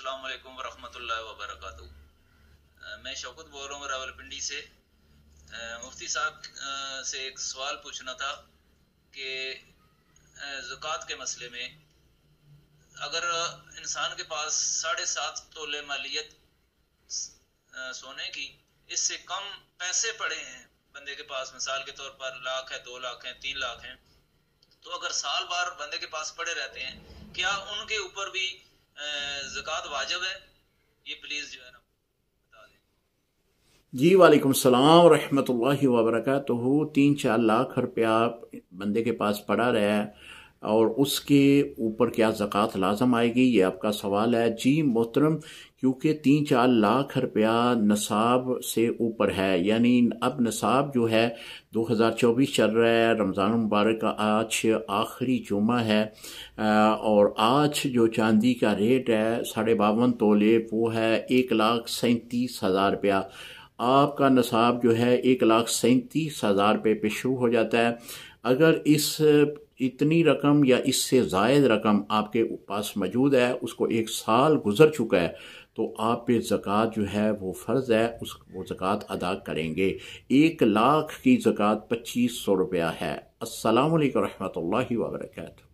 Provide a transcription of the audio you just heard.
السلام علیکم ورحمۃ اللہ وبرکاتہ۔ میں شوکت بول رہا ہوں راولپنڈی سے۔ مفتی صاحب سے ایک سوال پوچھنا تھا کہ زکوٰۃ کے مسئلے میں اگر انسان کے پاس 7.5 تولے مالیت سونے کی، اس سے کم پیسے پڑے ہیں بندے کے پاس، مثال کے طور پر 1 لاکھ ہے، 2 لاکھ ہیں، 3 لاکھ ہیں، تو اگر سال بھر بندے کے پاس پڑے رہتے ہیں، کیا ان کے اوپر بھی زکوٰۃ واجب ہے؟ یہ پلیز جو ہے نا بتا دیں۔ جی وعلیکم السلام ورحمۃ اللہ وبرکاتہ۔ 3-4 لاکھ روپیہ بندے کے پاس پڑا رہا ہے اور اس کے اوپر کیا زکوٰۃ لازم آئے گی، یہ آپ کا سوال ہے۔ جی محترم، کیونکہ 3-4 لاکھ روپیہ نصاب سے اوپر ہے، یعنی اب نصاب جو ہے 2024 چل رہا ہے، رمضان المبارک کا آج آخری جمعہ ہے، اور آج جو چاندی کا ریٹ ہے 52.5 تولے وہ ہے 1,37,000 روپیہ۔ آپ کا نصاب جو ہے 1,37,000 روپے پہ شروع ہو جاتا ہے۔ اگر اتنی رقم یا اس سے زائد رقم آپ کے پاس موجود ہے، اس کو 1 سال گزر چکا ہے، تو آپ پہ زکوٰۃ جو ہے وہ فرض ہے، وہ زکوٰۃ ادا کریں گے۔ 1 لاکھ کی زکوٰۃ 2500 روپیہ ہے۔ السلام علیکم ورحمۃ اللہ وبرکاتہ۔